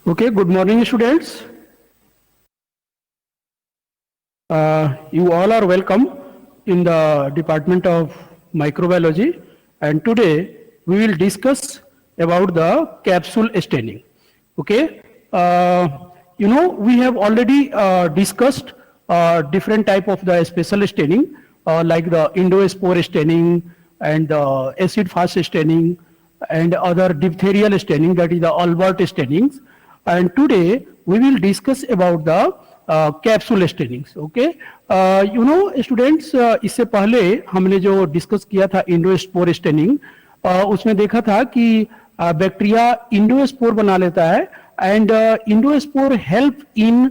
Okay, good morning, students. You all are welcome in the Department of Microbiology, and today we will discuss about the capsule staining. Okay, we have already discussed different type of the special staining, like the endospore staining and the acid-fast staining and other diphtherial staining, that is the Albert stainings. And today we will discuss about the capsule stainings. Okay, students, इससे पहले हमने जो discuss किया था endospore staining, उसमें देखा था कि बैक्टीरिया इंडोस्पोर बना लेता है and endospore help in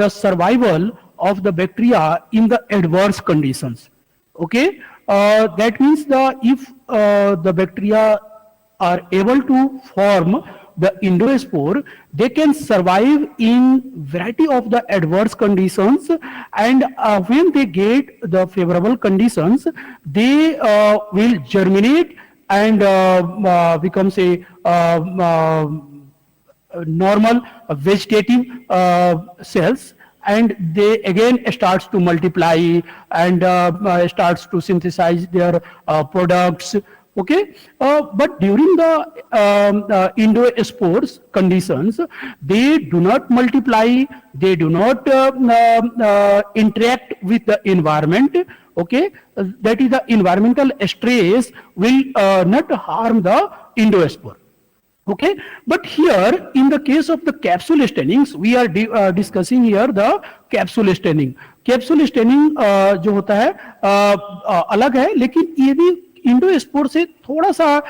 the survival of the bacteria in the adverse conditions. Okay, that means if the bacteria are able to form the endospore, they can survive in variety of the adverse conditions, and when they get the favorable conditions, they will germinate and becomes a normal vegetative cells, and they again starts to multiply and starts to synthesize their products. Okay, but during the endospores conditions, they do not multiply, they do not interact with the environment. Okay, that is the environmental stress will not harm the endospore. Okay, but here in the case of the capsule stainings, we are discussing here the capsule staining. Capsule staining जो होता है अलग है, लेकिन ये भी endospore से थोड़ा सा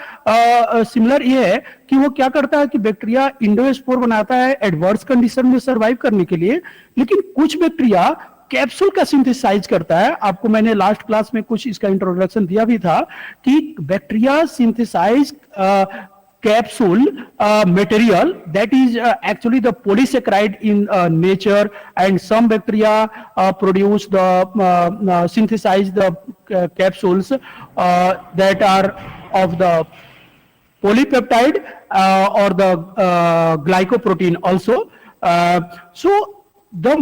सिमिलर ये है कि वो क्या करता है कि बैक्टीरिया इंडोस्पोर बनाता है एडवर्स कंडीशन में सरवाइव करने के लिए, लेकिन कुछ बैक्टीरिया कैप्सूल का सिंथेसाइज करता है. आपको मैंने लास्ट क्लास में कुछ इसका इंट्रोडक्शन दिया भी था कि bacteria synthesise capsule material that is actually the polysaccharide in nature, and some bacteria produce the synthesize the capsules that are of the polypeptide or the glycoprotein also. So the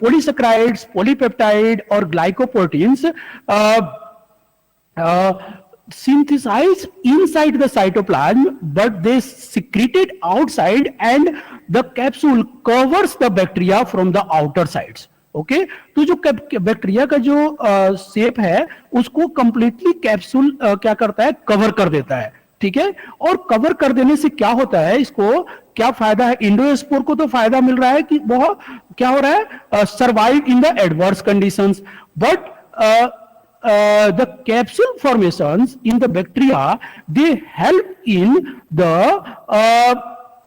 polysaccharides, polypeptide or glycoproteins synthesized inside the cytoplasm, but they secreted outside, and the capsule covers the bacteria from the outer sides. Okay, तो जो bacteria का जो shape है उसको completely capsule क्या करता है, cover कर देता है. ठीक है, और कवर कर देने से क्या होता है, इसको क्या फायदा है, इंडोस्पोर को तो फायदा मिल रहा है कि वो क्या हो रहा है, survive in the adverse conditions, but the capsule formations in the bacteria, they help in the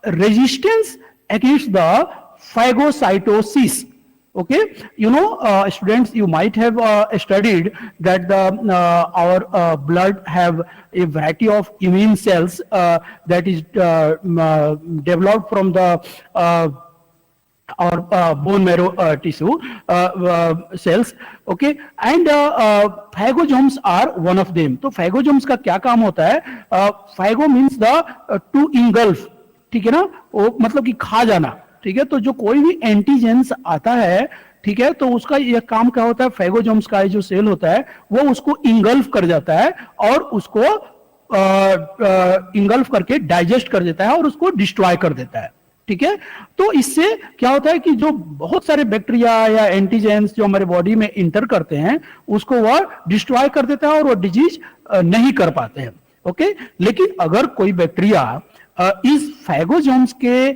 resistance against the phagocytosis. Okay, students, you might have studied that our blood have a variety of immune cells that is developed from the or bone marrow tissue cells. Okay, and phagosomes are one of them. तो phagosomes का क्या काम होता है, phago means the to engulf. ठीक है ना, वो मतलब कि खा जाना. ठीक है, तो जो कोई भी एंटीजेंस आता है, ठीक है, तो उसका यह काम क्या होता है, phagosomes का जो सेल होता है वो उसको इंगल्फ कर जाता है और उसको इंगल्फ करके डाइजेस्ट कर देता है और उसको डिस्ट्रॉय कर देता है. ठीक है, तो इससे क्या होता है कि जो बहुत सारे बैक्टीरिया या एंटीजेंस जो हमारे बॉडी में इंटर करते हैं उसको वह डिस्ट्रॉय कर देता है और वो डिजीज नहीं कर पाते हैं. ओके, लेकिन अगर कोई बैक्टीरिया इस फैगोसोम्स के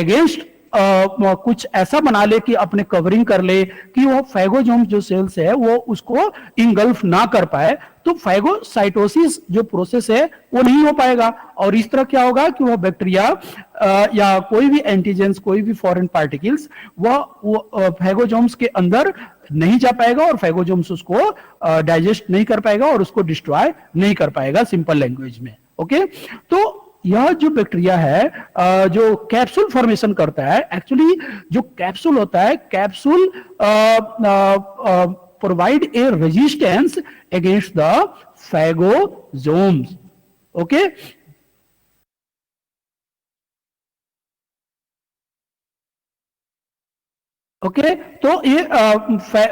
अगेंस्ट कुछ ऐसा बना ले कि अपने कवरिंग कर ले कि वो फैगोसोम्स जो सेल्स है वो उसको इंगल्फ ना कर पाए, तो फैगोसाइटोसिस जो प्रोसेस है वो नहीं हो पाएगा, और इस तरह क्या होगा कि वह बैक्टीरिया या कोई भी एंटीजेंस, कोई भी फॉरेन पार्टिकल्स वो फैगोसोम्स के अंदर नहीं जा पाएगा और फैगोसोम्स उसको डाइजेस्ट नहीं कर पाएगा और उसको डिस्ट्रॉय नहीं कर पाएगा, सिंपल लैंग्वेज में. ओके, तो यह जो बैक्टीरिया है जो कैप्सूल फॉर्मेशन करता है, एक्चुअली जो कैप्सूल होता है, capsule provide a resistance against the phagosomes. Okay, okay, तो ये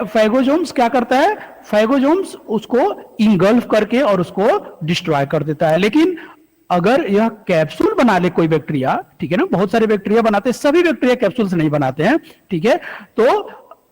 फैगोजोम्स क्या करता है, फैगोजोम्स उसको इंगल्फ करके और उसको डिस्ट्रॉय कर देता है। लेकिन अगर यह कैप्सूल बना ले कोई बैक्टीरिया, ठीक है ना, बहुत सारे बैक्टीरिया बनाते हैं, सभी बैक्टीरिया कैप्सूल से नहीं बनाते हैं, ठीक है, तो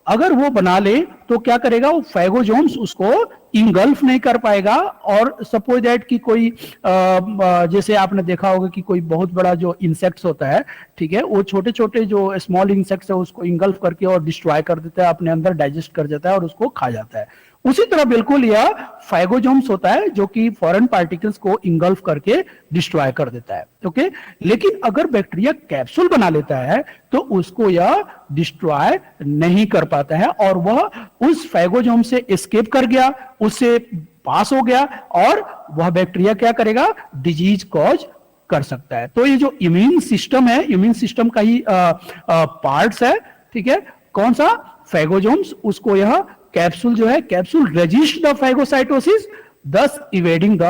अगर वो बना ले तो क्या करेगा, वो फैगोजोम्स उसको इंगल्फ नहीं कर पाएगा। और सपोज दैट कि कोई जैसे आपने देखा होगा कि कोई बहुत बड़ा जो इंसेक्ट्स होता है, ठीक है, वो छोटे छोटे जो स्मॉल इंसेक्ट्स है उसको इंगल्फ करके और डिस्ट्रॉय कर देता है, अपने अंदर डाइजेस्ट कर जाता है और उसको खा जाता है। उसी तरह बिल्कुल यह फैगोजोम्स होता है जो कि फॉरेन पार्टिकल्स को इंगल्फ करके डिस्ट्रॉय कर देता है। ओके, लेकिन अगर बैक्टीरिया कैप्सूल बना लेता है तो उसको यह डिस्ट्रॉय नहीं कर पाता है और वह उस फैगोजोम से एस्केप कर गया, उससे पास हो गया और वह बैक्टीरिया क्या करेगा, डिजीज कॉज कर सकता है। तो ये जो इम्यून सिस्टम है, इम्यून सिस्टम का ही पार्ट्स है, ठीक है, कौन सा, फैगोजोम्स, उसको यह कैप्सूल जो है, कैप्सूल रेजिस्ट द फैगोसाइटोसिस दस evading the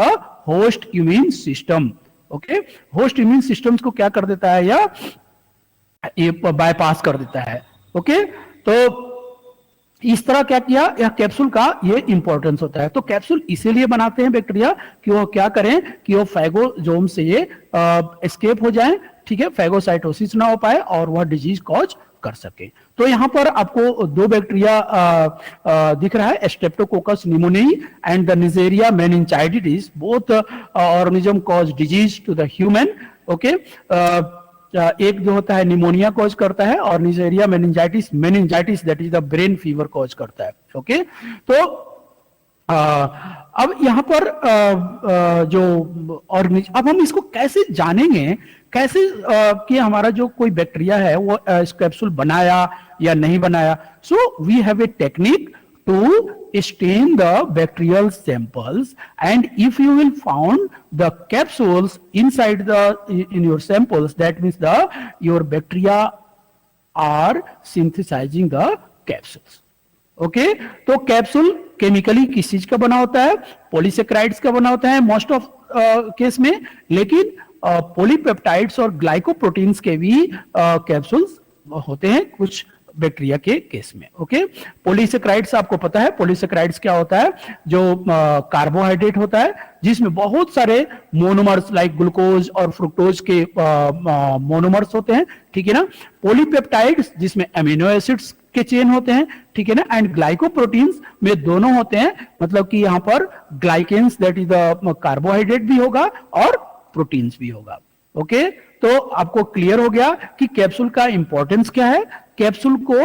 host immune system. Okay, host immune systems को क्या कर देता है, ये बायपास कर देता है। ओके, तो इस तरह क्या किया, यह कैप्सूल का ये इंपॉर्टेंस होता है। तो कैप्सूल इसीलिए बनाते हैं बैक्टीरिया कि वो क्या करें कि वो फैगोजोम से ये एस्केप हो जाएं, ठीक है, फैगोसाइटोसिस ना हो पाए और वह डिजीज कॉज कर सके। तो यहां पर आपको दो बैक्टीरिया दिख रहा है, Streptococcus pneumoniae and the Neisseria meningitis, both organism cause disease to the human. Okay, एक जो होता है निमोनिया कॉज करता है और Neisseria meningitis, meningitis that is the brain fever cause करता है। ओके, तो अब यहां पर जो ऑर्गेनिज्म, अब हम इसको कैसे जानेंगे, कैसे कि हमारा जो कोई बैक्टीरिया है वो कैप्सूल बनाया या नहीं बनाया। So we have a technique to stain the bacterial samples, and if you will found the capsules inside in your samples, that means your bacteria are synthesizing the capsules. Okay, तो capsule chemically किस चीज का बना होता है, polysaccharides का बना होता है मोस्ट ऑफ केस में, लेकिन पॉलीपेप्टाइड्स और ग्लाइकोप्रोटीन्स के भी कैप्सूल्स होते हैं कुछ बैक्टीरिया के केस में। ओके, पॉलीसेक्राइड्स आपको पता है, पॉलीसेक्राइड्स क्या होता है, जो कार्बोहाइड्रेट होता है जिसमें बहुत सारे मोनोमर्स लाइक ग्लूकोज और फ्रुक्टोज के मोनोमर्स होते हैं, ठीक है ना। पॉलीपेप्टाइड्स जिसमें अमीनो एसिड्स के चेन होते हैं, ठीक है ना, एंड ग्लाइकोप्रोटीन्स में दोनों होते हैं, मतलब कि यहां पर ग्लाइकेन्स दैट इज द कार्बोहाइड्रेट भी होगा और प्रोटीन्स भी होगा। ओके, तो आपको क्लियर हो गया कि कैप्सूल का इंपॉर्टेंस क्या है, कैप्सूल को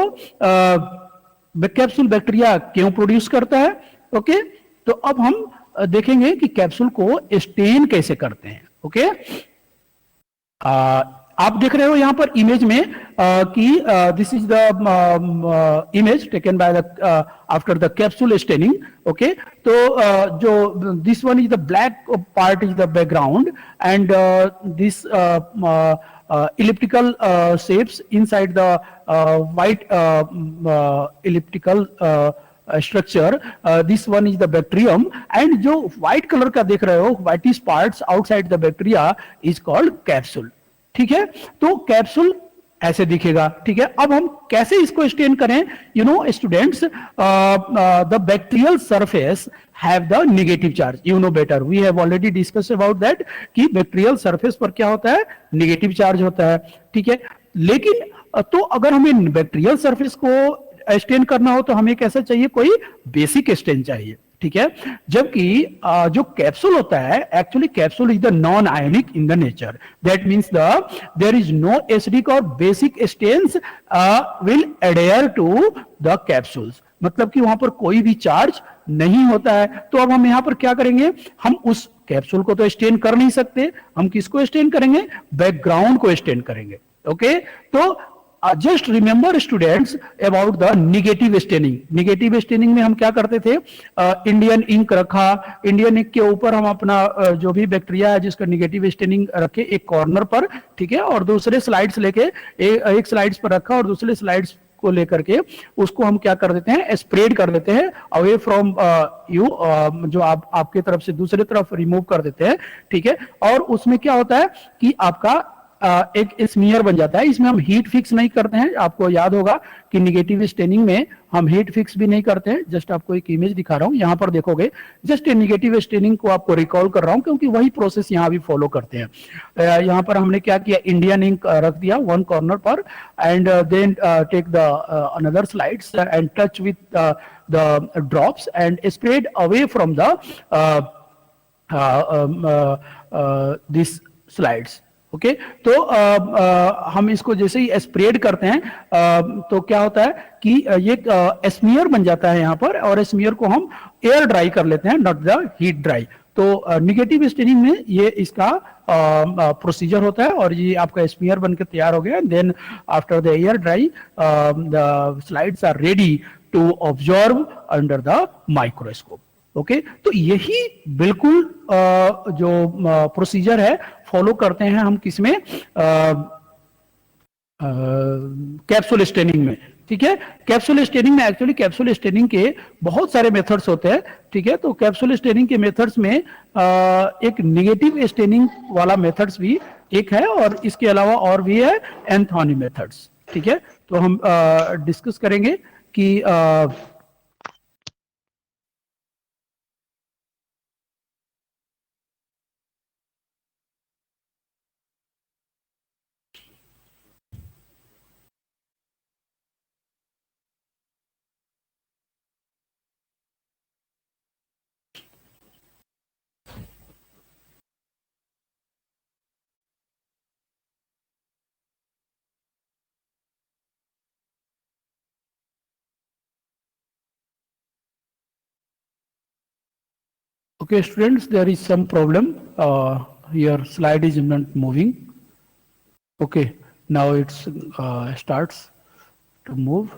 कैप्सूल बैक्टीरिया क्यों प्रोड्यूस करता है। ओके, तो अब हम देखेंगे कि कैप्सूल को स्टेन कैसे करते हैं। ओके, आप देख रहे हो यहां पर इमेज में कि this is the image taken by the after the capsule staining. Okay, तो जो this one is the black part is the background and this elliptical shapes inside the white elliptical structure. This one is the bacterium, and जो white color का देख रहे हो, whitish parts outside the bacteria is called capsule. ठीक है, तो capsule ऐसे दिखेगा। ठीक है, अब हम कैसे इसको स्टेन करें, you know students, the bacterial surface have the negative charge, you know better, we have already discuss about that कि बैक्टीरियल सरफेस पर क्या होता है, नेगेटिव चार्ज होता है। ठीक है, लेकिन तो अगर हमें बैक्टीरियल सरफेस को स्टेन करना हो तो हमें कैसा चाहिए, कोई बेसिक स्टेन चाहिए। ठीक है, जबकि जो कैप्सूल होता है, actually capsule is the non ionic in the nature, that means there is no acidic और basic stains will adhere to the capsules, मतलब कि वहां पर कोई भी चार्ज नहीं होता है। तो अब हम यहां पर क्या करेंगे, हम उस कैप्सूल को तो स्टेन कर नहीं सकते, हम किसको स्टेन करेंगे, बैकग्राउंड को स्टेन करेंगे। ओके, तो just remember students about the negative staining. Negative staining में हम क्या करते थे, इंडियन इंक रखा, इंडियन इंक के ऊपर हम अपना जो भी बैक्टीरिया है जिसका निगेटिव स्टेनिंग रखे एक कॉर्नर पर, ठीक है, और दूसरे स्लाइड्स लेके एक स्लाइड्स पर रखा और दूसरे स्लाइड्स को लेकर के उसको हम क्या कर देते हैं, स्प्रेड कर देते हैं अवे फ्रॉम यू, जो आपके तरफ से दूसरे तरफ रिमूव कर देते हैं। ठीक है, और उसमें क्या होता है कि आपका एक स्मीयर बन जाता है। इसमें हम हीट फिक्स नहीं करते हैं। आपको याद होगा कि निगेटिव स्टेनिंग में हम हीट फिक्स भी नहीं करते हैं। जस्ट आपको एक इमेज दिखा रहा हूं, यहां पर देखोगे। जस्ट निगेटिव स्टेनिंग को आपको रिकॉल कर रहा हूं क्योंकि वही प्रोसेस यहां भी फॉलो करते हैं। यहां पर हमने क्या किया, इंडियन इंक रख दिया वन कॉर्नर पर, and then take the another slides and touch with the drops and spread away from the this slides. Okay, तो हम इसको जैसे ही स्प्रेड करते हैं तो क्या होता है कि ये स्मीयर बन जाता है यहाँ पर, और स्मीयर को हम एयर ड्राई कर लेते हैं, नॉट द हीट ड्राई। तो निगेटिव स्टेनिंग में ये इसका प्रोसीजर होता है, और ये आपका स्मीयर बनकर तैयार हो गया। Then after the air dry the slides are ready to observe under the microscope. Okay, तो यही बिल्कुल जो प्रोसीजर है फॉलो करते हैं हम किसमें, कैप्सूल स्टेनिंग में। ठीक है, कैप्सूल स्टेनिंग में एक्चुअली कैप्सूल स्टेनिंग के बहुत सारे मेथड्स होते हैं। ठीक है, तो कैप्सूल स्टेनिंग के मेथड्स में एक निगेटिव स्टेनिंग वाला मेथड्स भी एक है, और इसके अलावा और भी है एंथोनी मेथड्स। ठीक है, तो हम डिस्कस करेंगे कि okay, students, there is some problem. Your slide is not moving. Okay, now it's starts to move.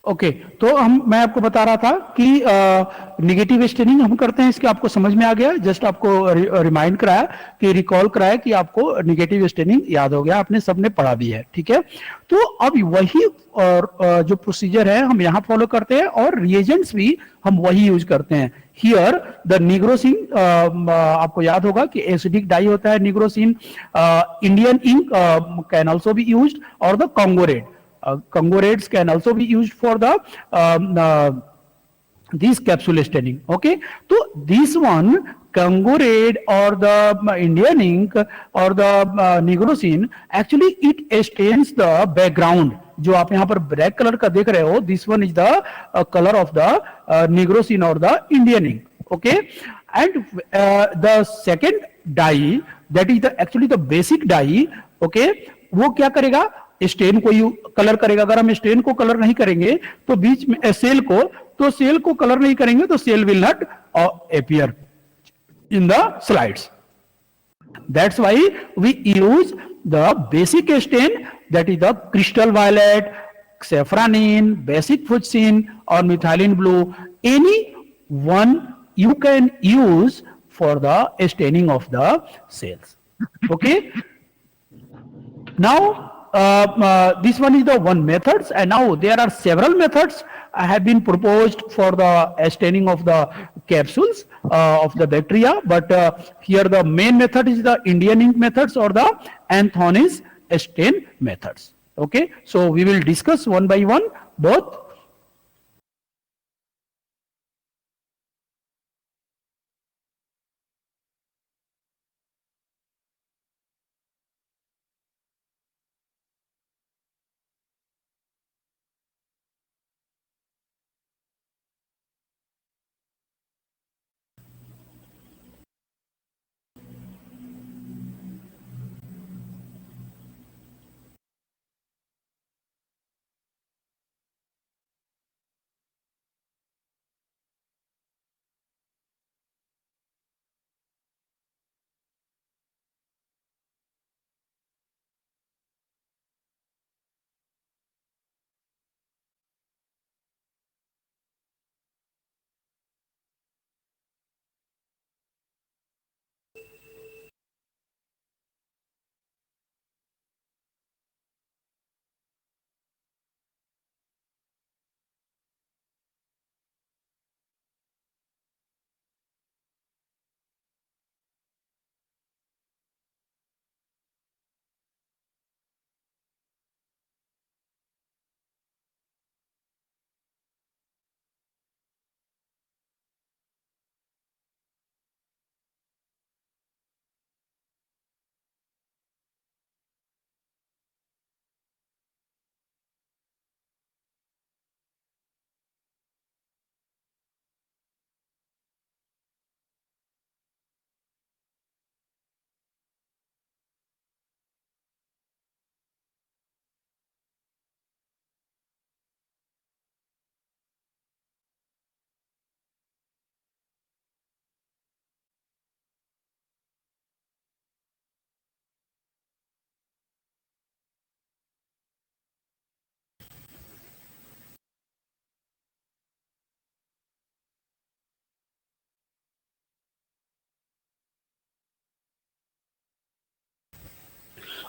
Okay, तो मैं आपको बता रहा था कि निगेटिव स्टेनिंग हम करते हैं, इसके आपको समझ में आ गया। जस्ट आपको रिमाइंड कराया कि रिकॉल कराया कि आपको निगेटिव स्टेनिंग याद हो गया, आपने सबने पढ़ा भी है। ठीक है, तो अब वही और जो प्रोसीजर है हम यहाँ फॉलो करते हैं, और रिएजेंट्स भी हम वही यूज करते हैं। हियर द निग्रोसिन, आपको याद होगा कि एसिडिक डाई होता है nigrosin. Indian ink can also be use, और the Congo red. Congo raids can also be used for the this capsule staining. Okay, so this one Congo raid or the Indian ink or the nigrosin, actually it stains the background. जो आप यहाँ पर black colour का देख रहे हो, this one is the colour of the nigrosin और the Indian ink. Okay, and the second dye, that is the actually the basic dye. Okay, वो क्या करेगा, स्टेन को यू कलर करेगा। अगर हम स्टेन को कलर नहीं करेंगे तो बीच में सेल को, तो सेल को कलर नहीं करेंगे तो cell will not appear in the slides. That's why we use the basic stain, that is the crystal violet, safranin, basic fuchsin और methylene blue. Any one you can use for the staining of the cells. Okay, now this one is the one methods, and now there are several methods have been proposed for the staining of the capsules of the bacteria, but here the main method is the Indian ink methods or the Anthony's stain methods. Okay, so we will discuss one by one both.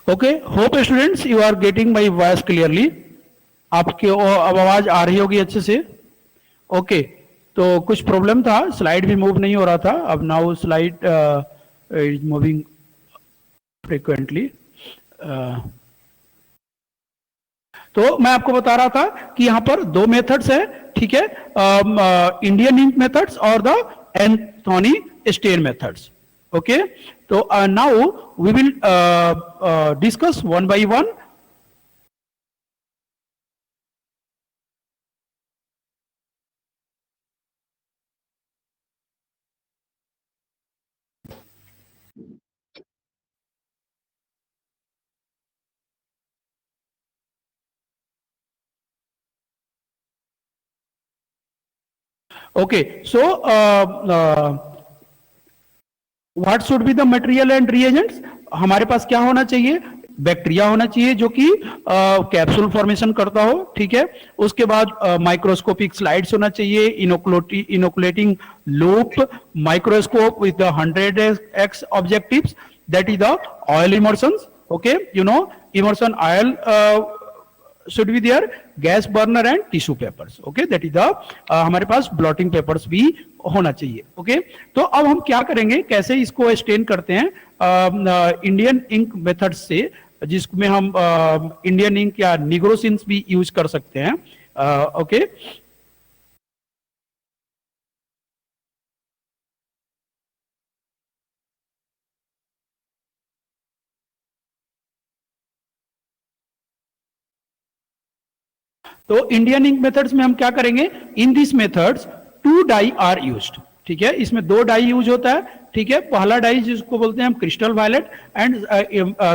Okay, hope students you are getting my voice clearly. आपके अब आवाज आ रही होगी अच्छे से। Okay, तो कुछ problem था, स्लाइड भी मूव नहीं हो रहा था। अब now slide is moving frequently. तो मैं आपको बता रहा था कि यहां पर दो मेथड्स हैं, ठीक है, इंडियन इंक मेथड्स और the Anthony stain methods. Okay, तो now we will discuss one by one. Okay, so what should be the material and reagents. हमारे पास क्या होना चाहिए, बैक्टीरिया होना चाहिए जो कि कैप्सूल फॉर्मेशन करता हो, ठीक है। उसके बाद माइक्रोस्कोपिक स्लाइड्स होना चाहिए, inoculating loop, microscope with 100x objectives, that is the oil immersions. Okay, you know immersion oil should be there, gas burner and tissue papers. Okay, that is the हमारे पास blotting papers भी होना चाहिए। Okay, तो अब हम क्या करेंगे, कैसे इसको स्टेन करते हैं इंडियन इंक मेथड से, जिसमें हम इंडियन इंक या निग्रोसिन्स भी यूज कर सकते हैं। ओके, तो इंडियन इंक मेथड्स में हम क्या करेंगे, in this methods 2 dye are used, ठीक है। इसमें 2 डाई यूज होता है, ठीक है। पहला डाई जिसको बोलते हैं हम crystal violet and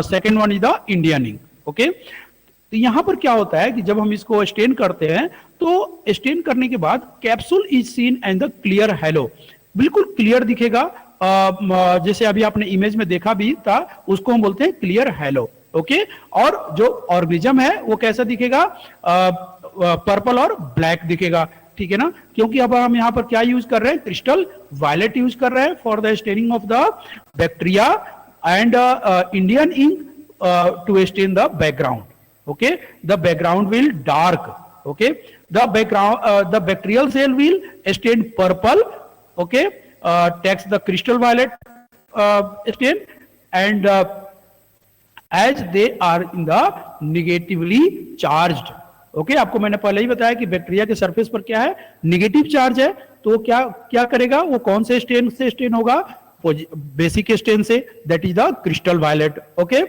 second one is the Indian ink. Okay, तो यहां पर क्या होता है कि जब हम इसको स्टेन करते हैं तो स्टेन करने के बाद capsule is seen and the clear hello, बिल्कुल क्लियर दिखेगा। जैसे अभी आपने इमेज में देखा भी था, उसको हम बोलते हैं क्लियर हेलो। ओके, और जो ऑर्गेनिज्म है वो कैसा दिखेगा, पर्पल और ब्लैक दिखेगा, ठीक है ना। क्योंकि अब हम यहां पर क्या यूज कर रहे हैं, क्रिस्टल वायलेट यूज कर रहे हैं for the staining of the bacteria and Indian ink to stain the background. Okay, the background will dark. Okay, the background the bacterial cell will stain purple. Okay, takes the crystal violet stain, and as they are in the negatively charged. Okay, आपको मैंने पहले ही बताया कि bacteria के surface पर क्या है, negative charge है। तो क्या क्या करेगा, वो कौन से स्टेन से स्टेन होगा, बेसिक स्टेन से, that is the crystal violet. Okay,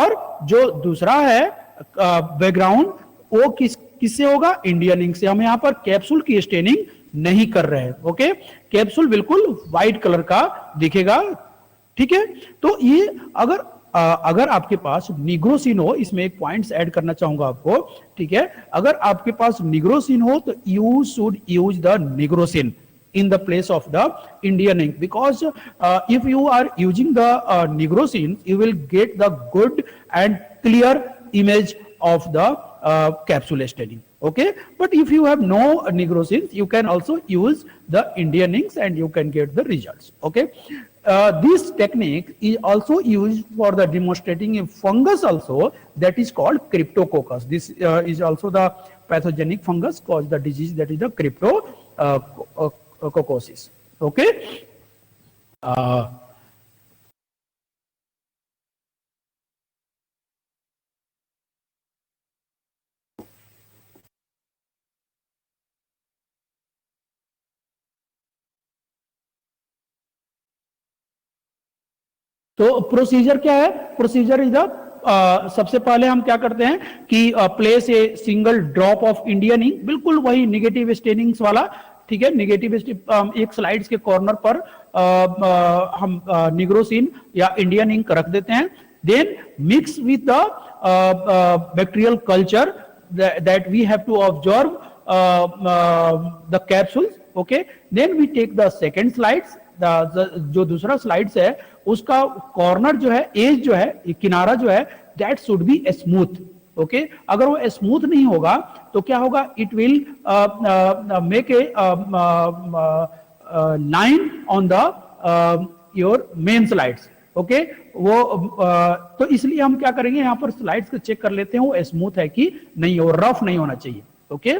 और जो दूसरा है बैकग्राउंड, वो किससे होगा, इंडियन इंक से। हम यहां पर कैप्सूल की स्टेनिंग नहीं कर रहे हैं। ओके, कैप्सूल बिल्कुल व्हाइट कलर का दिखेगा, ठीक है। तो ये अगर आपके पास निग्रोसिन हो, इसमें एक पॉइंट्स ऐड करना चाहूंगा आपको, ठीक है। अगर आपके पास निग्रोसिन हो तो you should use the nigrosin in the place of the Indian ink, because if you are using the nigrosin, you will get the good and clear image of the capsule staining. Okay, but if you have no nigrosins, you can also use the Indian inks and you can get the results. Okay, this technique is also used for the demonstrating a fungus also, that is called Cryptococcus. This is also the pathogenic fungus cause the disease, that is the Cryptococcus. Okay, तो procedure क्या है, procedure is सबसे पहले हम क्या करते हैं कि place a single drop of Indian ink, बिल्कुल वही निगेटिव स्टेनिंग्स वाला, ठीक है। निगेटिव एक स्लाइड्स के कॉर्नर पर हम निग्रोसिन या इंडियन इंक रख देते हैं। Then mix with the bacterial culture that we have to observe the capsules. Okay, then we take the second slides, जो दूसरा स्लाइड्स है उसका कॉर्नर जो है, एज जो है, किनारा जो है, that should be smooth. Okay, अगर वो स्मूथ नहीं होगा तो क्या होगा, it will make a line on the your main slides. Okay वो तो इसलिए हम क्या करेंगे, यहाँ पर स्लाइड्स को चेक कर लेते हैं वो स्मूथ है कि नहीं, वो रफ नहीं होना चाहिए। ओके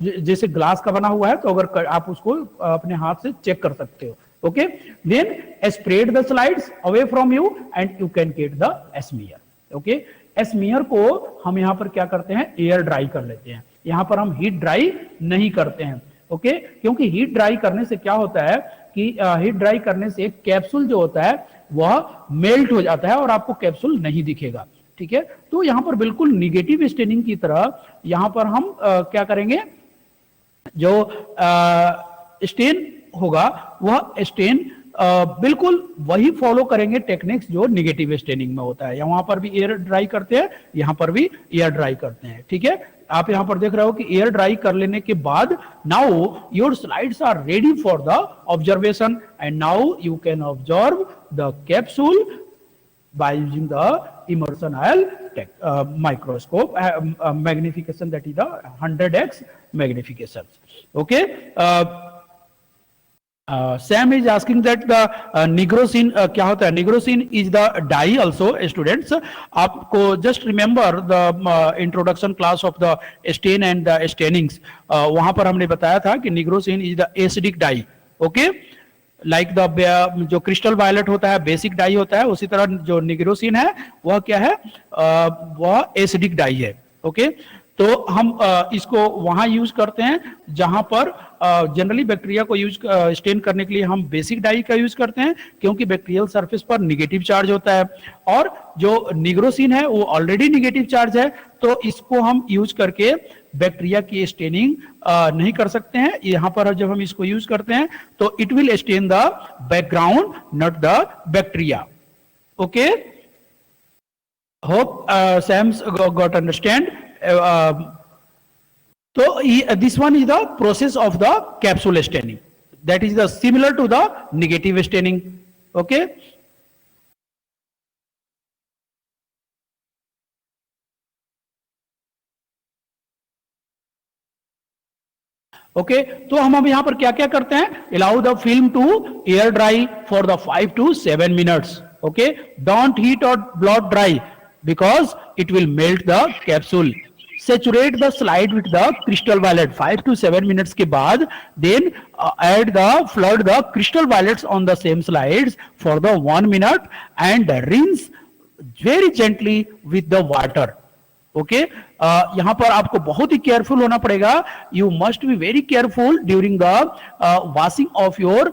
जैसे ग्लास का बना हुआ है तो अगर आप उसको अपने हाथ से चेक कर सकते हो। Okay then spread the slides away from you and you can get the smear. Okay smear को हम यहाँ पर क्या करते हैं, एयर ड्राई कर लेते हैं। यहाँ पर हम हीट ड्राई नहीं करते हैं। ओके क्योंकि हीट ड्राई करने से क्या होता है कि हीट ड्राई करने से कैप्सूल जो होता है वह मेल्ट हो जाता है और आपको कैप्सूल नहीं दिखेगा। ठीक है तो यहाँ पर बिल्कुल निगेटिव स्टेनिंग की तरह यहाँ पर हम क्या करेंगे, जो स्टेन होगा वह स्टेन बिल्कुल वही फॉलो करेंगे टेक्निक्स जो निगेटिव स्टेनिंग में होता है। यहाँ पर भी एयर ड्राई करते हैं, यहाँ पर भी एयर ड्राई करते हैं। ठीक है आप यहाँ पर देख रहे हो कि एयर ड्राई कर लेने के बाद now your slides are ready for the observation and now you can observe the capsule by using the immersion oil microscope magnification, that is the 100x magnification. Okay Sam is asking that the nigrosin क्या होता है, nigrosin is the dye also students। आपको just remember the introduction class of the stain and the stainings, वहां पर हमने बताया था कि nigrosin is the acidic dye। okay like the जो क्रिस्टल वायलेट होता है बेसिक डाई होता है, उसी तरह जो निग्रोसिन है वह क्या है, वह एसिडिक डाई है। ओके तो हम इसको वहां यूज करते हैं जहां पर जनरली बैक्टीरिया को यूज स्टेन करने के लिए हम बेसिक डाई का यूज करते हैं, क्योंकि बैक्टीरियल सरफेस पर निगेटिव चार्ज होता है और जो निग्रोसिन है वो ऑलरेडी निगेटिव चार्ज है, तो इसको हम यूज करके बैक्टीरिया की स्टेनिंग नहीं कर सकते हैं। यहां पर जब हम इसको यूज करते हैं तो it will stain the background not the bacteria. Okay hope Sams got understand. So this one is the process of the capsule staining, that is the similar to the negative staining. Okay तो हम अब यहां पर क्या क्या करते हैं, allow the film to air dry for the 5 to 7 minutes. Okay don't heat or blow dry because it will melt the capsule. Saturate the slide with the crystal violet 5 to 7 minutes के बाद then flood the crystal violets on the same slides for the 1 minute and rinse very gently with the water. Okay यहां पर आपको बहुत ही careful होना पड़ेगा। You must be very careful during the washing of your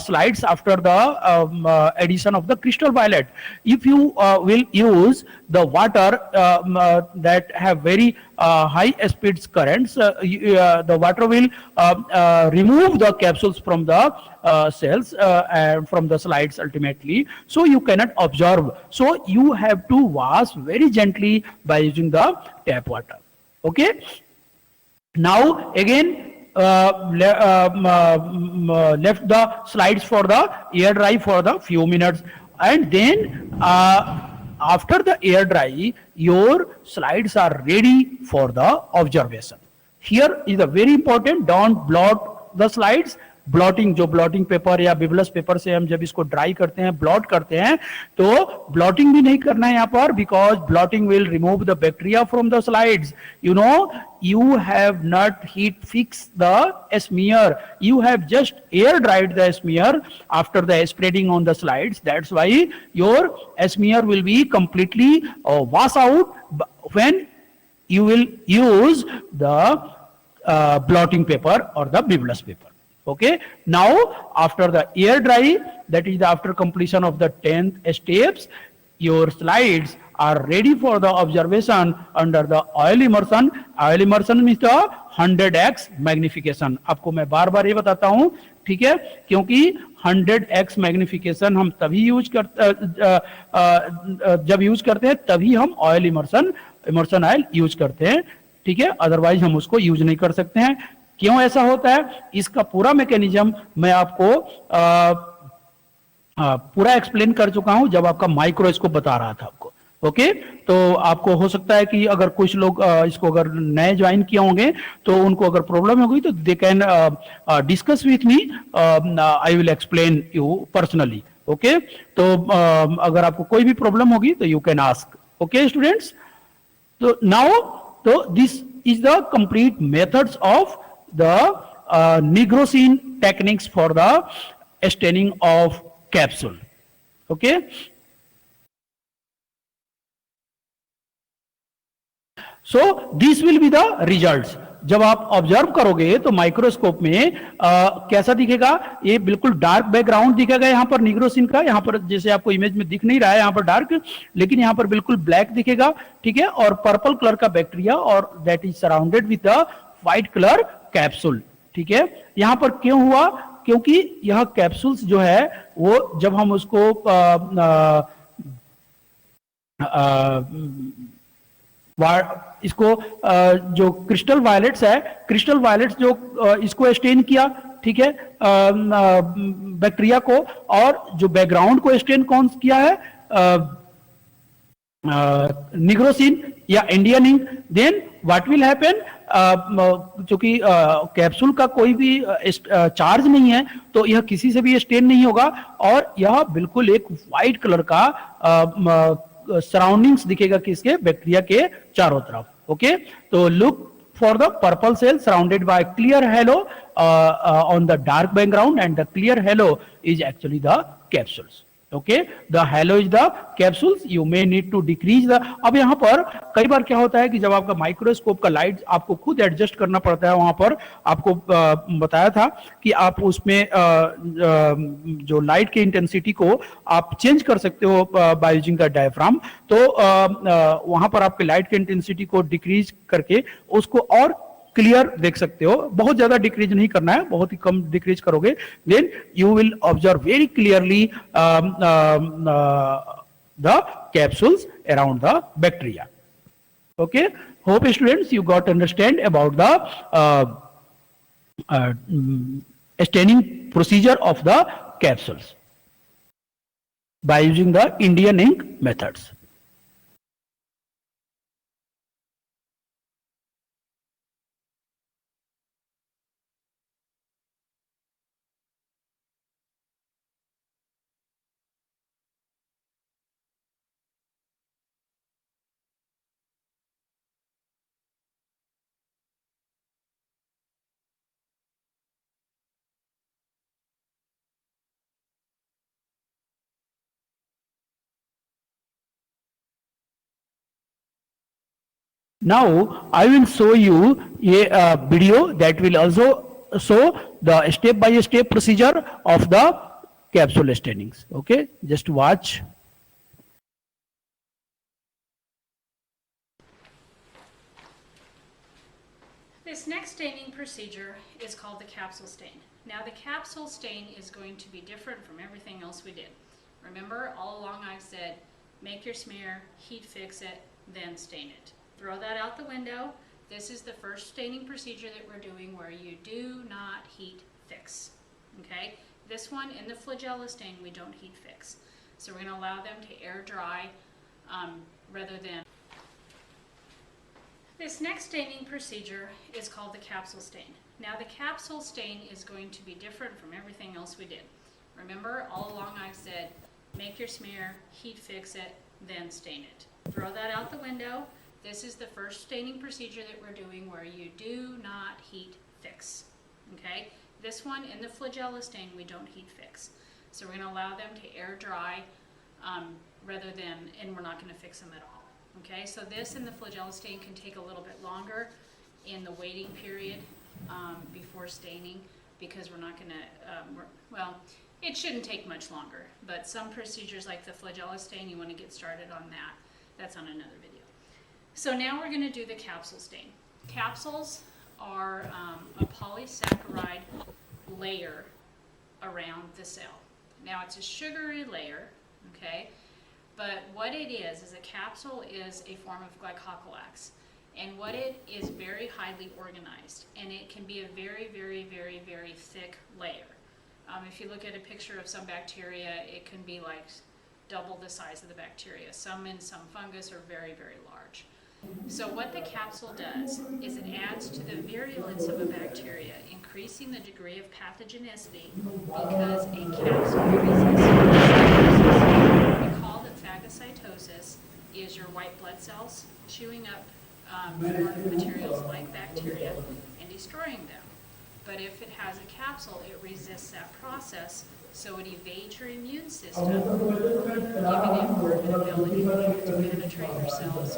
slides after the addition of the crystal violet. If you will use the water that have very high speeds currents, the water will remove the capsules from the cells and from the slides ultimately, so you cannot observe. So you have to wash very gently by using the tap water. Okay now again left the slides for the air dry for the few minutes and then after the air dry your slides are ready for the observation. Here is a very important, don't blot the slides. Blotting जो blotting paper या बिबलस paper से हम जब इसको dry करते हैं, blot करते हैं, तो ब्लॉटिंग भी नहीं करना है यहाँ पर, because blotting will remove the bacteria from the slides. You know you have not heat fixed the smear, you have just air dried the smear after the spreading on the slides. That's why your smear will be completely wash out when you will use the blotting paper or the bibulous paper. Okay now after the air dry, that is after completion of the 10th steps, your slides are ready for the observation under the oil immersion. Oil immersion means the 100x magnification. आपको मैं बार बार ये बताता हूँ, ठीक है, क्योंकि 100x magnification हम तभी यूज जब यूज करते हैं तभी हम ऑयल इमर्शन ऑयल यूज करते हैं, ठीक है, अदरवाइज हम उसको यूज नहीं कर सकते हैं। क्यों ऐसा होता है, इसका पूरा मैकेनिज्म मैं आपको पूरा एक्सप्लेन कर चुका हूं जब आपका माइक्रोस्कोप बता रहा था आपको। ओके तो आपको हो सकता है कि अगर कुछ लोग इसको अगर नए ज्वाइन किए होंगे तो उनको अगर प्रॉब्लम होगी तो they can discuss with me, I will explain you personally. Okay, तो अगर आपको कोई भी प्रॉब्लम होगी तो you can ask. Okay students, तो नाउ, तो this is the complete methods of the nigrosin techniques for the staining of capsule. Okay, so this will be the results. जब आप ऑब्जर्व करोगे तो माइक्रोस्कोप में कैसा दिखेगा, ये बिल्कुल डार्क बैकग्राउंड दिखेगा यहाँ पर निग्रोसिन का. यहाँ पर जैसे आपको इमेज में दिख नहीं रहा है यहाँ पर डार्क, लेकिन यहाँ पर बिल्कुल ब्लैक दिखेगा. ठीक है, और पर्पल कलर का बैक्टीरिया और that is surrounded with the white colour capsule. ठीक है, यहाँ पर क्यों हुआ, क्योंकि यह कैप्सूल्स जो है वो जब हम उसको इसको जो क्रिस्टल वायलेट्स है, क्रिस्टल वायलेट्स जो इसको स्टेन किया, ठीक है, बैक्टीरिया को, और जो बैकग्राउंड को स्टेन कौन किया है, निग्रोसिन या Indian ink. Then what will happen, क्योंकि कैप्सूल का कोई भी चार्ज नहीं है तो यह किसी से भी स्टेन नहीं होगा, और यह बिल्कुल एक व्हाइट कलर का सराउंडिंग्स दिखेगा किसके, बैक्टीरिया के चारों तरफ. ओके, तो look for the purple cell surrounded by clear halo on the dark background, and the clear halo is actually the capsules. Okay, the halo is the capsules. You may need to decrease the. अब यहाँ पर कई बार क्या होता है कि जब आपका माइक्रोस्कोप का लाइट आपको खुद एडजस्ट करना पड़ता है, वहां पर आपको बताया था कि आप उसमें जो लाइट की इंटेंसिटी को आप चेंज कर सकते हो बाय यूजिंग द डायफ्राम. तो वहां पर आपके लाइट की इंटेंसिटी को डिक्रीज करके उसको और क्लियर देख सकते हो. बहुत ज्यादा डिक्रीज नहीं करना है, बहुत ही कम डिक्रीज करोगे, then you will observe very clearly the capsules around the bacteria. Okay, hope students you got understand about the staining procedure of the capsules by using the Indian ink methods. Now I will show you a video that will also show the step by step procedure of the capsule stainings. Okay, just watch. This next staining procedure is called the capsule stain. Now the capsule stain is going to be different from everything else we did. Remember, all along I've said, make your smear, heat fix it, then stain it. Throw that out the window. This is the first staining procedure that we're doing where you do not heat fix. Okay? This one in the flagella stain we don't heat fix. So we're going to allow them to air dry rather than. This next staining procedure is called the capsule stain. Now the capsule stain is going to be different from everything else we did. Remember, all along I've said, make your smear, heat fix it, then stain it. Throw that out the window. This is the first staining procedure that we're doing where you do not heat fix. Okay? This one in the flagella stain we don't heat fix. So we're going to allow them to air dry rather than, and we're not going to fix them at all. Okay, so this and the flagella stain can take a little bit longer in the waiting period before staining, because we're not going to, well, it shouldn't take much longer, but some procedures like the flagella stain, you want to get started on that. That's on another video. So now we're going to do the capsule stain. Capsules are a polysaccharide layer around the cell. Now it's a sugary layer, okay? But what it is a capsule is a form of glycocallax. And what it is very highly organized. And it can be a very, very, very, very thick layer. If you look at a picture of some bacteria, it can be like double the size of the bacteria. Some in some fungus are very, very large. So what the capsule does is it adds to the virulence of a bacteria, increasing the degree of pathogenicity, because a capsule resists white blood cells, chewing up foreign materials like bacteria and destroying them. But if it has a capsule, it resists that process, so it evades your immune system, giving it more ability to penetrate your cells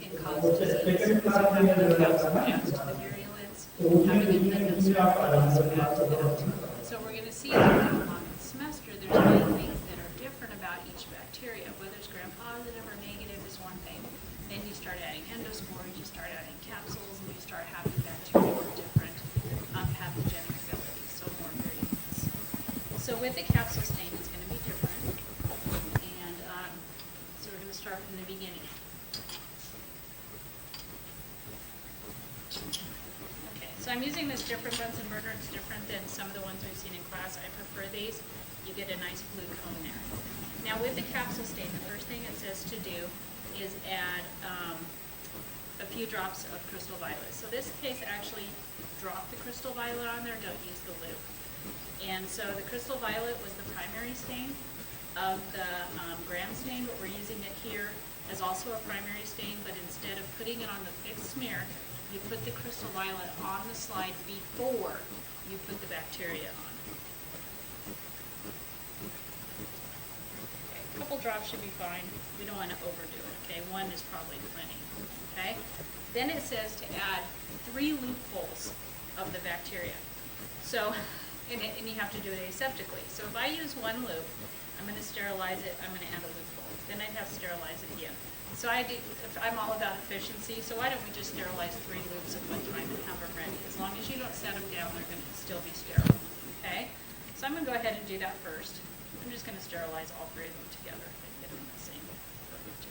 and cause disease. So having a capsule adds to the virulence, having an endosperm also adds to that. So we're going to see as we go along in the semester, there's many things that are different about each bacteria. Whether it's gram-positive or negative is one thing. Then you start adding endospores, you start adding capsules, and you start having bacteria with different pathogenic abilities, so more virulence. So with the capsule stain, it's going to be different. And so we're going to start from the beginning. Okay, so I'm using this different Bunsen burner. It's different than some of the ones we've seen in class. I prefer these. You get a nice blue cone there. Now with the capsule stain, the first thing it says to do is add a few drops of crystal violet. So this case, actually drop the crystal violet on there, don't use the loop. And so the crystal violet was the primary stain of the gram stain, but we're using it here as also a primary stain, but instead of putting it on the fixed smear, you put the crystal violet on the slide before you put the bacteria on. Okay, a couple drops should be fine. We don't want to overdo it, okay? One is probably plenty, okay? Then it says to add 3 loopholes of the bacteria. So, and you have to do it aseptically. So if I use 1 loop, I'm going to sterilize it, I'm going to add a loophole. Then I'd have to sterilize it again. So I'm all about efficiency, so why don't we just sterilize 3 loops at one time and have them ready? As long as you don't set them down, they're going to still be sterile, okay? So I'm going to go ahead and do that first. I'm just going to sterilize all 3 of them together and get them in the same perfect.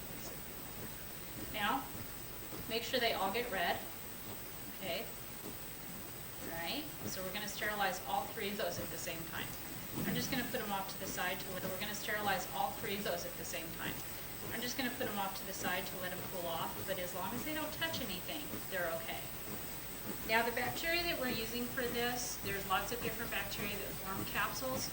Now, make sure they all get red, okay? All right, so we're going to sterilize all 3 of those at the same time. I'm just going to put them off to the side to let we're going to sterilize all 3 of those at the same time. I'm just going to put them off to the side to let them cool off, but as long as they don't touch anything, they're okay. Now the bacteria that we're using for this, there's lots of different bacteria that form capsules.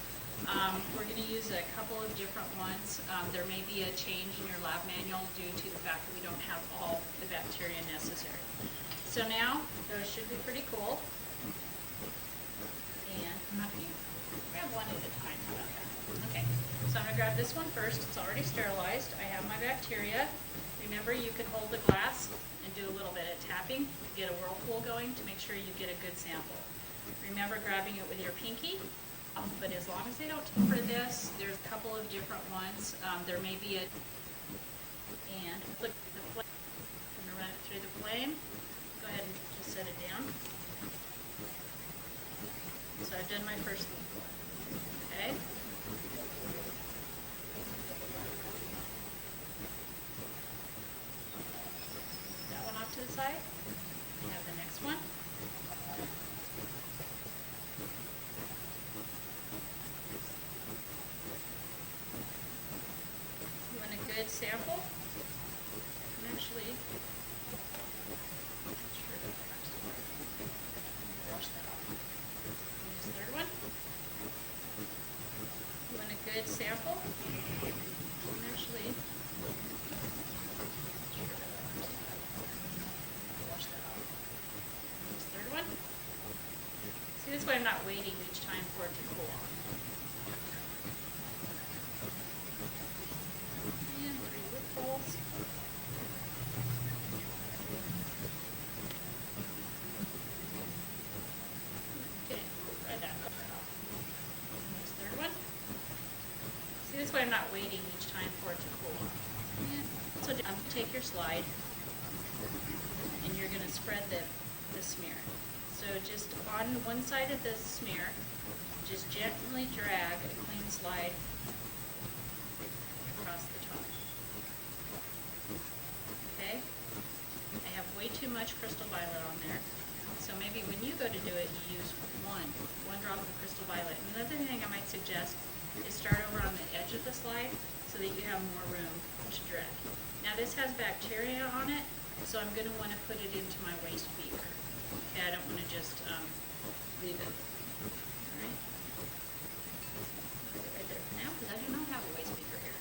We're going to use a couple of different ones. There may be a change in your lab manual due to the fact that we don't have all the bacteria necessary. So now, those should be pretty cool. And I'm not going to grab one at a time. How about that? Okay, so I'm going to grab this one first. It's already sterilized. I have my bacteria. Remember, you can hold the glass and do a little bit of tapping to get a whirlpool going to make sure you get a good sample. Remember grabbing it with your pinky, but as long as they don't for this, there's a couple of different ones. There may be a, and flick the flame. I'm going to run it through the flame. Go ahead and just set it down. So I've done my first loop. Okay. That one off to the side. We have the next one. You want a good sample? And actually, wash that off. Use the third one. You want a good sample? And actually, wash that off. Use the third one. See, this way I'm not waiting each time for it to cool off. And 3 loopholes. Okay, right that off. Use the third one. See, this way I'm not waiting each time for it to cool off. Yeah. So take your slide, and you're going to spread the smear. So just on one side of the smear, just gently drag a clean slide across the top. Okay? I have way too much crystal violet on there. So maybe when you go to do it, you use one drop of crystal violet. Another thing I might suggest is start over on the edge of the slide so that you have more room to drag. Now this has bacteria on it, so I'm going to want to put it into my waste beaker. Okay, I don't want to just leave it. All right. Put it right there for now because I do not have a waste beaker here.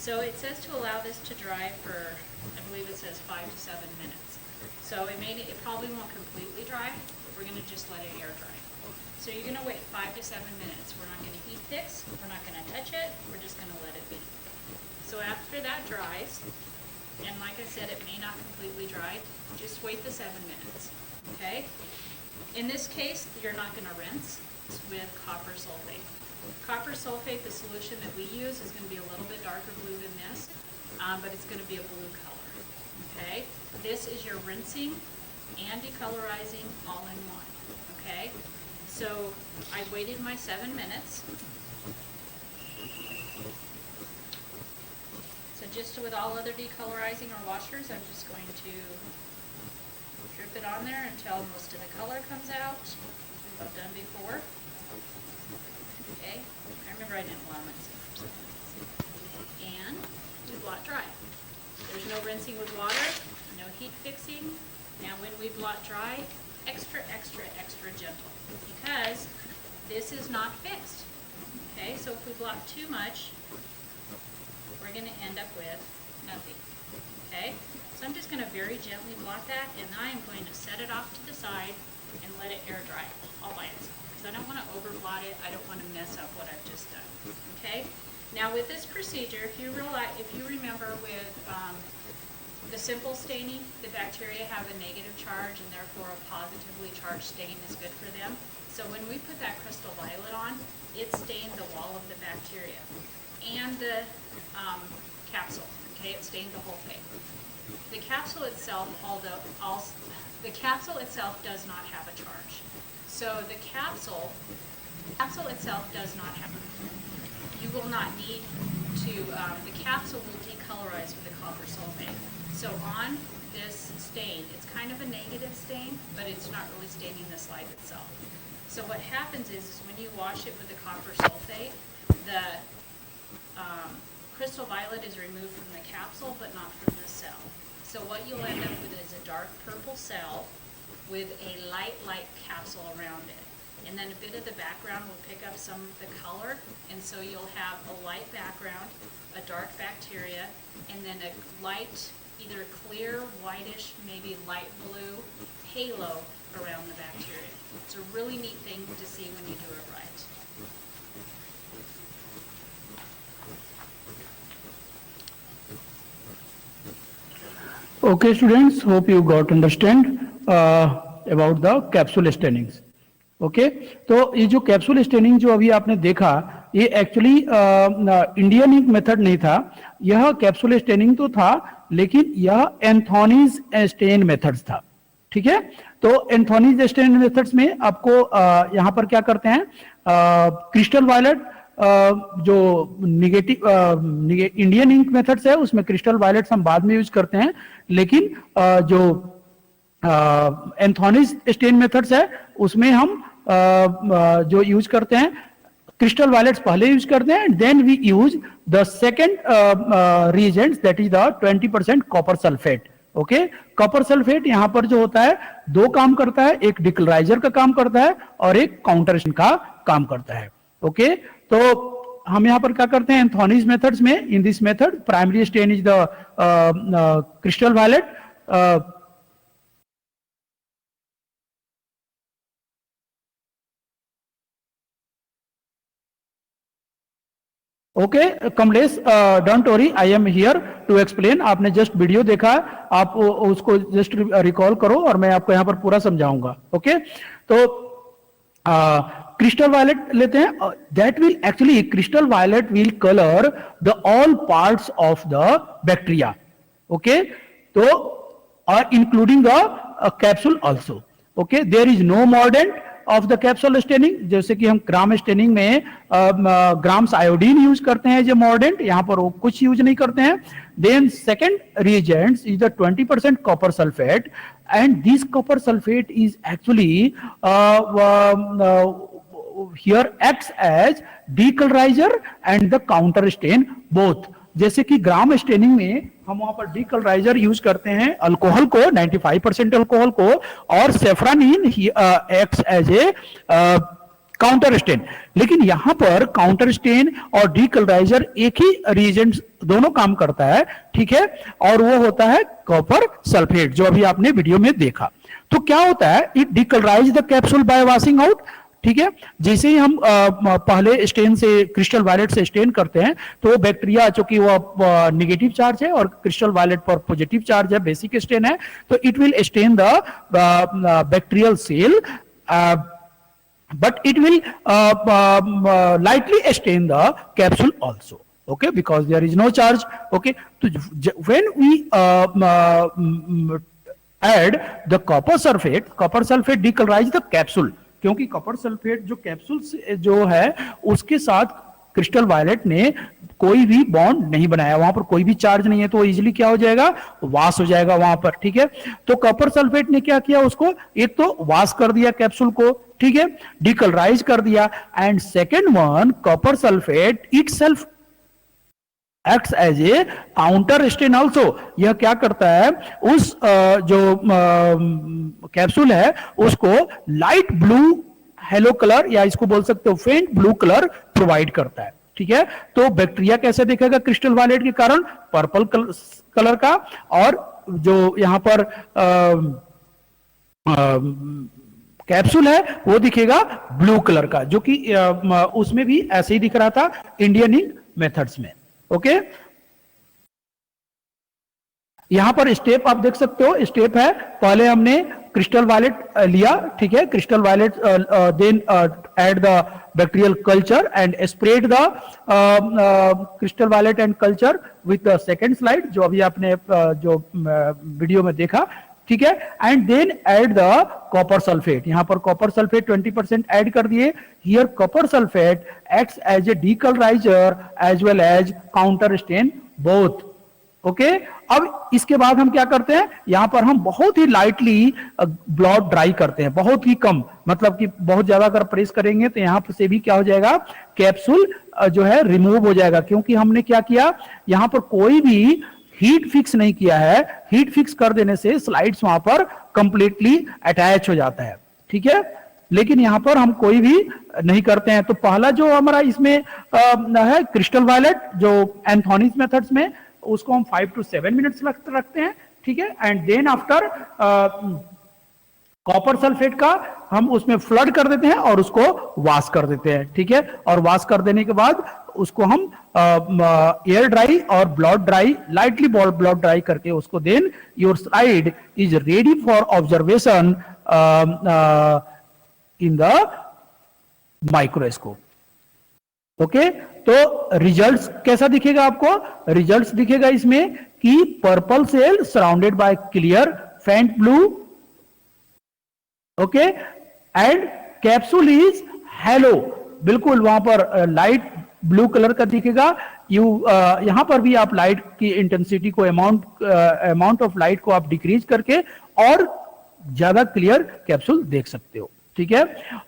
So it says to allow this to dry for, I believe it says 5 to 7 minutes. So it probably won't completely dry, but we're gonna just let it air dry. So you're gonna wait 5 to 7 minutes. We're not gonna heat fix, we're not gonna touch it, we're just gonna let it be. So after that dries, and like I said, it may not completely dry, just wait the 7 minutes, okay? In this case, you're not gonna rinse with copper sulfate. Copper sulfate, the solution that we use, is gonna be a little bit darker blue than this, but it's gonna be a blue color, okay? This is your rinsing and decolorizing all in one, okay? So I waited my 7 minutes. So just with all other decolorizing or washers, I'm just going to drip it on there until most of the color comes out, which I've done before. Okay, I remember I didn't allow myself. And we blot dry. There's no rinsing with water, no heat fixing. Now when we blot dry, extra, extra, extra gentle, because this is not fixed. Okay, so if we blot too much, we're going to end up with nothing. Okay, so I'm just going to very gently blot that, and I am going to set it off to the side and let it air dry all by itself, because I don't want to over blot it. I don't want to mess up what I've just done. Okay, now with this procedure, if you remember with the simple staining, the bacteria have a negative charge, and therefore a positively charged stain is good for them. So when we put that crystal violet on, it stained the wall of the bacteria and the capsule. Okay, it stained the whole thing. The capsule itself, the capsule itself does not have a charge. So the capsule itself does not have. You will not need to. The capsule will decolorize with the copper sulfate. So on this stain, it's kind of a negative stain, but it's not really staining the slide itself. So what happens is when you wash it with the copper sulfate, the crystal violet is removed from the capsule, but not from the cell. So what you'll end up with is a dark purple cell with a light capsule around it. And then a bit of the background will pick up some of the color, and so you'll have a light background, a dark bacteria, and then a light, either clear, whitish, maybe light blue halo around the bacteria. It's a really neat thing to see when you do it right. Okay, students, hope you got understand about the capsule stainings. Okay तो ये जो capsule staining जो अभी आपने देखा, ये actually Indian ink method नहीं था, यह कैप्सूल स्टेनिंग तो था, लेकिन यह एंथोनीज स्टेन मेथड्स था. ठीक है, तो एंथोनीज स्टेन मेथड्स में आपको यहां पर क्या करते हैं, क्रिस्टल वायलेट जो निगेटिव इंडियन इंक मेथड्स है उसमें क्रिस्टल वायलेट्स हम बाद में यूज करते हैं, लेकिन जो एंथोनीज स्टेन मेथड्स है उसमें हम जो यूज करते हैं क्रिस्टल वायलेट्स पहले यूज करते हैं, then we use the second reagents that is the 20% copper sulphate. Okay, copper sulphate यहां पर जो होता है दो काम करता है, एक डिक्लोराइजर का काम करता है और एक काउंटर का काम करता है. ओके, तो हम यहां पर क्या करते हैं एंथोनीज मेथड्स में, in this method primary stain is the crystal violet. Okay Kamlesh, don't worry, I am here to explain. आपने जस्ट वीडियो देखा, आप उसको जस्ट रिकॉल करो और मैं आपको यहां पर पूरा समझाऊंगा. ओके, तो क्रिस्टल वायलेट लेते हैं, that will actually crystal violet will colour the all parts of the bacteria. Okay, तो और including the capsule also. Okay, there is no mordant of the capsule staining, जैसे कि हम ग्राम स्टेनिंग में Gram's iodine use करते हैं जो mordant, यहां पर वो कुछ यूज नहीं करते हैं. Then second reagents is the 20% copper sulphate, and this copper sulphate is actually here acts as decolorizer and the counter stain both. जैसे कि ग्राम स्टेनिंग में हम वहां पर डीकलराइजर यूज करते हैं अल्कोहल को, 95% अल्कोहल को, और safranin acts as a counter stain. लेकिन यहां पर काउंटर स्टेन और डीकलराइजर एक ही रिएजेंट दोनों काम करता है, ठीक है, और वो होता है कॉपर सल्फेट, जो अभी आपने वीडियो में देखा। तो क्या होता है, it decolourise the capsule bye washing out, ठीक है। जैसे ही हम पहले स्टेन से, क्रिस्टल वायलेट से स्टेन करते हैं, तो वो बैक्टीरिया, चूंकि वो नेगेटिव चार्ज है और क्रिस्टल वायलेट पर पॉजिटिव चार्ज है, बेसिक स्टेन है, तो it will stain the bacterial cell, but it will lightly stain the capsule also, okay, because there is no charge, okay. So when we add the copper sulfate decolorize the capsule, क्योंकि copper sulphate जो capsule जो है उसके साथ crystal violet ने कोई भी bond नहीं बनाया, वहां पर कोई भी चार्ज नहीं है, तो इजीली क्या हो जाएगा, वाश हो जाएगा वहां पर, ठीक है। तो कॉपर सल्फेट ने क्या किया, उसको एक तो वाश कर दिया कैप्सूल को, ठीक है, डीकलराइज कर दिया, and second one, copper sulphate itself acts as a counter stain also. यह क्या करता है, उस जो कैप्सूल है उसको लाइट ब्लू हेलो कलर, या इसको बोल सकते हो फेंट ब्लू कलर प्रोवाइड करता है, ठीक है। तो बैक्टीरिया कैसे दिखेगा क्रिस्टल वायलेट के कारण, पर्पल कलर का, और जो यहां पर कैप्सूल है वो दिखेगा ब्लू कलर का, जो कि उसमें भी ऐसे ही दिख रहा था इंडियन इंक मेथड्स में, ओके। यहां पर स्टेप आप देख सकते हो, स्टेप है, पहले हमने क्रिस्टल वायलेट लिया, ठीक है, crystal violet, then add the bacterial culture and spread the crystal violet and culture with the second slide, जो अभी आपने जो वीडियो में देखा, ठीक है, and then add the copper sulphate. यहां पर कॉपर सल्फेट 20% ऐड कर दिए। Here copper sulphate acts as a decolouriser as well as counter stain both, okay. अब इसके बाद हम क्या करते हैं, यहां पर हम बहुत ही लाइटली ब्लॉट ड्राई करते हैं, बहुत ही कम, मतलब कि बहुत ज्यादा अगर प्रेस करेंगे तो यहां से भी क्या हो जाएगा, कैप्सूल जो है रिमूव हो जाएगा, क्योंकि हमने क्या किया, यहां पर कोई भी हीट फिक्स नहीं किया है। हीट फिक्स कर देने से स्लाइड्स वहां पर कंप्लीटली अटैच हो जाता है, ठीक है, लेकिन यहां पर हम कोई भी नहीं करते हैं। तो पहला जो हमारा इसमें है क्रिस्टल वायलेट, जो एंथोनीज मेथड्स में, उसको हम 5 to 7 मिनट्स रखते हैं, ठीक है, and then after copper sulphate का हम उसमें फ्लड कर देते हैं और उसको वॉश कर देते हैं, ठीक है, और वॉश कर देने के बाद उसको हम एयर ड्राई और blot dry, lightly blot dry करके उसको, then your slide is ready for observation in the microscope, okay. तो रिजल्ट्स कैसा दिखेगा आपको, रिजल्ट्स दिखेगा इसमें कि purple cell surrounded by clear faint blue, okay, and capsule is halo, बिल्कुल वहां पर लाइट ब्लू कलर का दिखेगा। यहां पर भी आप लाइट की इंटेंसिटी को, अमाउंट ऑफ लाइट को आप डिक्रीज करके और ज्यादा क्लियर कैप्सूल देख सकते हो, ठीक है।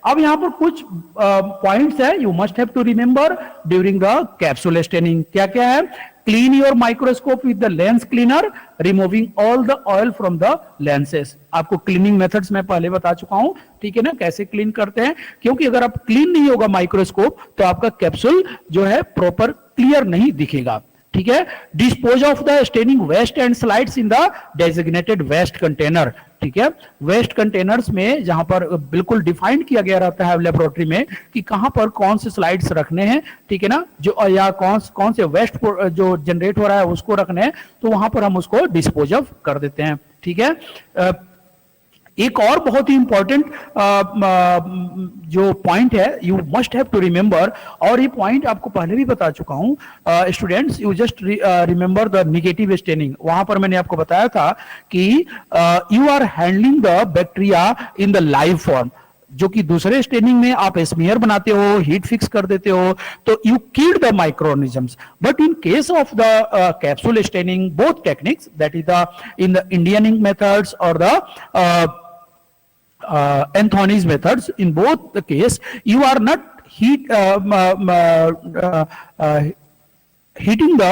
अब यहां पर कुछ पॉइंट्स है you must have to remember during the capsule staining. क्या क्या है, clean your microscope with the lens cleaner, removing all the oil from the lenses. आपको क्लीनिंग मेथड्स मैं पहले बता चुका हूं, ठीक है ना, कैसे क्लीन करते हैं, क्योंकि अगर आप क्लीन नहीं होगा माइक्रोस्कोप तो आपका कैप्सूल जो है प्रॉपर क्लियर नहीं दिखेगा, ठीक है। Dispose of the staining waste and slides in the designated waste container, ठीक है। वेस्ट कंटेनर्स में जहां पर बिल्कुल डिफाइंड किया गया रहता है लेबोरेटरी में कि कहां पर कौन से स्लाइड्स रखने हैं, ठीक है ना, जो या कौन से वेस्ट जो जनरेट हो रहा है उसको रखने हैं, तो वहां पर हम उसको डिस्पोज ऑफ कर देते हैं, ठीक है। एक और बहुत ही इंपॉर्टेंट जो पॉइंट है you must have to remember, और ये पॉइंट आपको पहले भी बता चुका हूं students, you just remember the negative staining. वहां पर मैंने आपको बताया था कि you are handling the bacteria in the live form, जो कि दूसरे स्टेनिंग में आप स्मीयर बनाते हो, हीट फिक्स कर देते हो, तो you kill the microorganisms. But in case of the capsule staining, both techniques, that is the in the Indian ink methods और the Anthony's methods, in both the case you are not heating the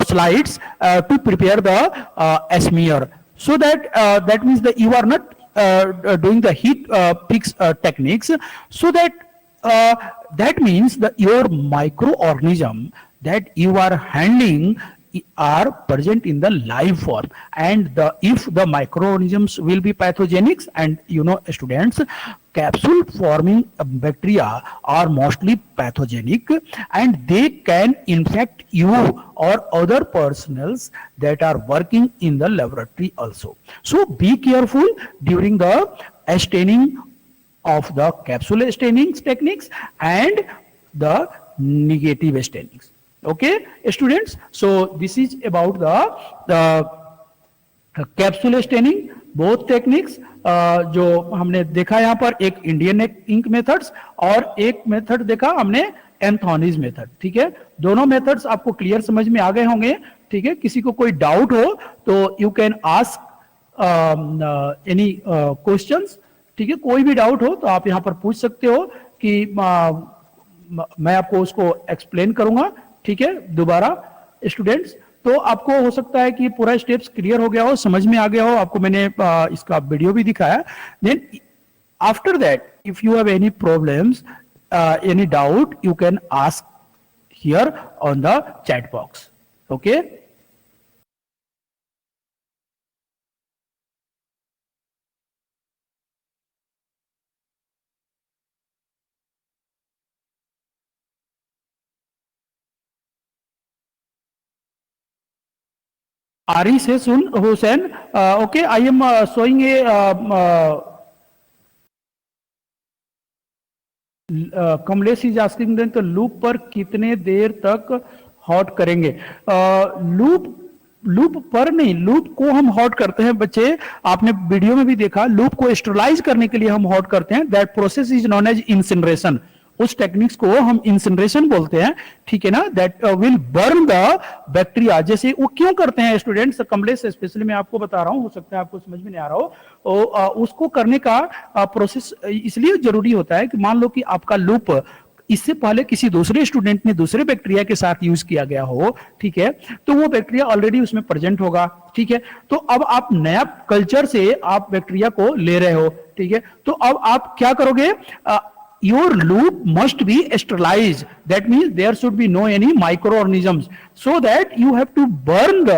slides to prepare the smear, so that that means that you are not doing the heat fix techniques, so that that means that your microorganism that you are handling are present in the live form, and if the microorganisms will be pathogenic, and students, capsule forming bacteria are mostly pathogenic, and they can infect you or other personnels that are working in the laboratory also. So be careful during the staining of the capsule staining techniques and the negative stainings. Okay, students. So this is about the capsule staining both techniques, जो हमने देखा यहाँ पर एक Indian ink methods और एक method देखा हमने एंथोनीज मेथड. ठीक है, दोनों मेथड्स आपको क्लियर समझ में आ गए होंगे. ठीक है, किसी को कोई डाउट हो तो you can ask any questions. ठीक है, कोई भी डाउट हो तो आप यहाँ पर पूछ सकते हो कि मैं आपको उसको एक्सप्लेन करूंगा. ठीक है, दोबारा स्टूडेंट्स, तो आपको हो सकता है कि पूरा स्टेप्स क्लियर हो गया हो, समझ में आ गया हो, आपको मैंने इसका वीडियो भी दिखाया. Then after that if you have any problems, any doubt, you can ask here on the chat box. Okay, Aris Hussain, okay, I am showing Kamlesh is asking then, तो लूप पर कितने देर तक हॉट करेंगे? Loop पर नहीं, loop को हम hot करते हैं बच्चे, आपने वीडियो में भी देखा, लूप को स्टरलाइज करने के लिए हम हॉट करते हैं. That process is known as incineration. उस टेक्निक्स को हम इंसिनरेशन बोलते हैं. ठीक है ना, that will burn the bacteria. जैसे वो क्यों करते हैं स्टूडेंट्स, कमलेश स्पेशली मैं आपको बता रहा हूं, हो सकता है आपको समझ में नहीं आ रहा हो. उसको करने का प्रोसेस इसलिए जरूरी होता है कि मान लो कि आपका लूप इससे पहले किसी दूसरे स्टूडेंट ने दूसरे बैक्टीरिया के साथ यूज किया गया हो. ठीक है, तो वो बैक्टीरिया ऑलरेडी उसमें प्रेजेंट होगा. ठीक है, तो अब आप नया कल्चर से आप बैक्टीरिया को ले रहे हो. ठीक है, तो अब आप क्या करोगे? Your loop must be sterilized. That means there should be no any microorganisms, so that you have to burn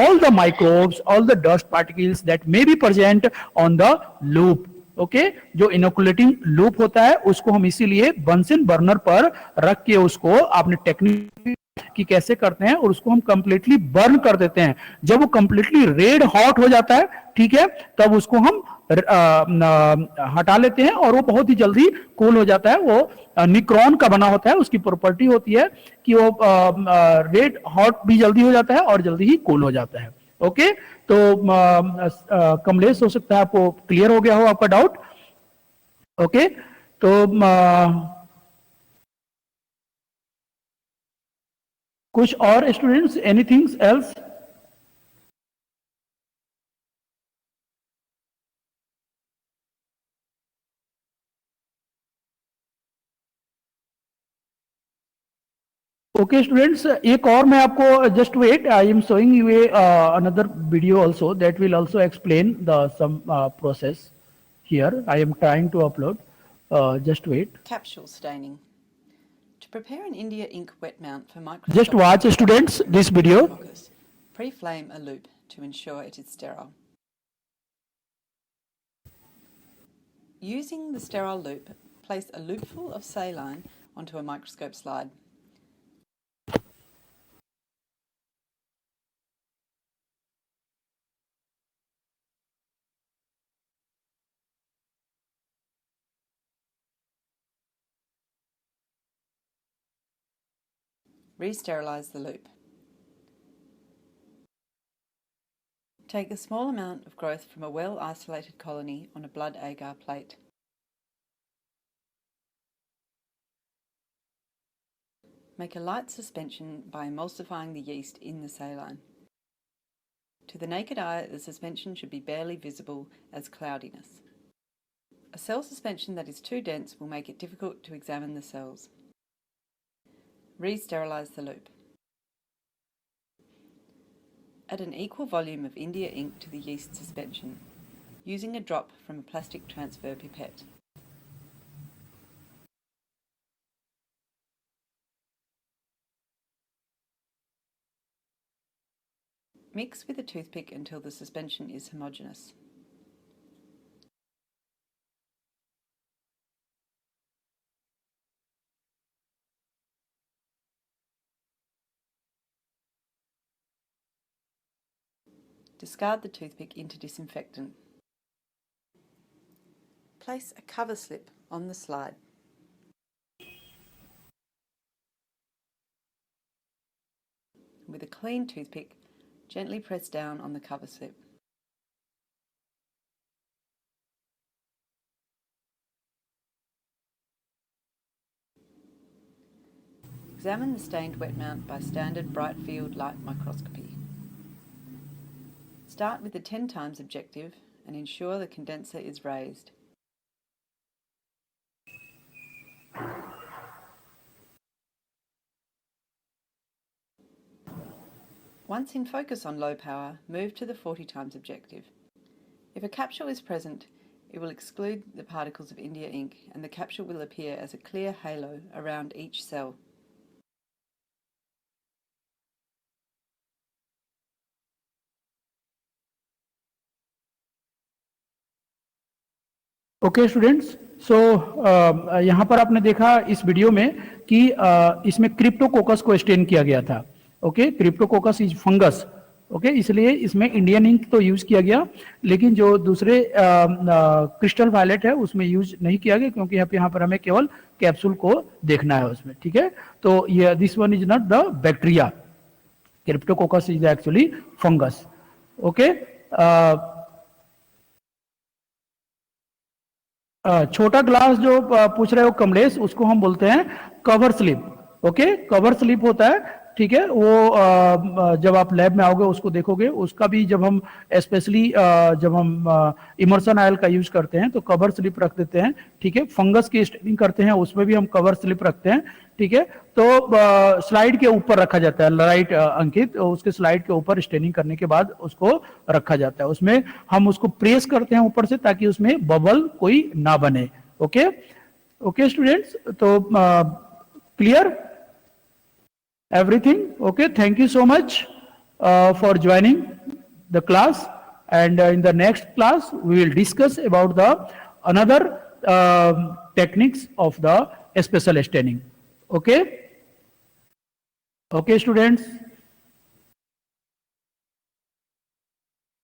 all the microbes, all the dust particles that may be present on the loop. Okay, जो inoculating loop होता है उसको हम इसीलिए Bunsen burner पर रख के उसको आपने टेक्निक कि कैसे करते हैं, और उसको हम कंप्लीटली बर्न कर देते हैं. जब वो कंप्लीटली रेड हॉट हो जाता है, ठीक है, तब उसको हम हटा लेते हैं और वो बहुत ही जल्दी कूल हो जाता है. वो निक्रॉन का बना होता है, उसकी प्रॉपर्टी होती है कि वो रेड हॉट भी जल्दी हो जाता है और जल्दी ही कूल हो जाता है. ओके, तो कमलेश, हो सकता है आपको क्लियर हो गया हो आपका डाउट. ओके, तो कुछ और students, anything else? Okay students, एक और मैं आपको, just wait, I am showing you another video also that will also explain the same process. Here I am trying to upload, just wait. Capsule staining. To prepare an India ink wet mount for microscopic... Just watch students this video. Pre-flame a loop to ensure it is sterile. Using the sterile loop, place a loopful of saline onto a microscope slide. Re-sterilise the loop. Take a small amount of growth from a well-isolated colony on a blood agar plate. Make a light suspension by emulsifying the yeast in the saline. To the naked eye, the suspension should be barely visible as cloudiness. A cell suspension that is too dense will make it difficult to examine the cells. Re-sterilise the loop. Add an equal volume of India ink to the yeast suspension. using a drop from a plastic transfer pipette. Mix with a toothpick until the suspension is homogeneous. Discard the toothpick into disinfectant. Place a cover slip on the slide. With a clean toothpick, gently press down on the cover slip. Examine the stained wet mount by standard bright field light microscopy. Start with the 10 times objective and ensure the condenser is raised. Once in focus on low power, move to the 40 times objective. If a capsule is present, it will exclude the particles of India ink and the capsule will appear as a clear halo around each cell. Okay students, so यहाँ पर आपने देखा इस video में कि इसमें Cryptococcus को stand किया गया था. Okay, Cryptococcus is fungus. Okay, इसलिए इसमें इंडियन इंक तो यूज किया गया, लेकिन जो दूसरे क्रिस्टल वायलेट है उसमें यूज नहीं किया गया, क्योंकि यहाँ पर हमें केवल कैप्सूल को देखना है उसमें. ठीक है, तो ये this one is not the bacteria. Cryptococcus is actually fungus. Okay, छोटा ग्लास जो पूछ रहे हो कमलेश, उसको हम बोलते हैं cover slip. Okay, cover slip होता है. ठीक है, वो जब आप लैब में आओगे उसको देखोगे. उसका भी जब हम स्पेशली जब हम इमर्सन ऑयल का यूज करते हैं तो कवर स्लिप रख देते हैं. ठीक है, फंगस की स्टेनिंग करते हैं उसमें भी हम कवर स्लिप रखते हैं. ठीक है, तो स्लाइड के ऊपर रखा जाता है. राइट अंकित, उसके स्लाइड के ऊपर स्टेनिंग करने के बाद उसको रखा जाता है. उसमें हम उसको प्रेस करते हैं ऊपर से ताकि उसमें बबल कोई ना बने. ओके ओके स्टूडेंट्स, तो clear everything? Okay, thank you so much for joining the class, and in the next class we will discuss about the another techniques of the special staining. Okay, okay students.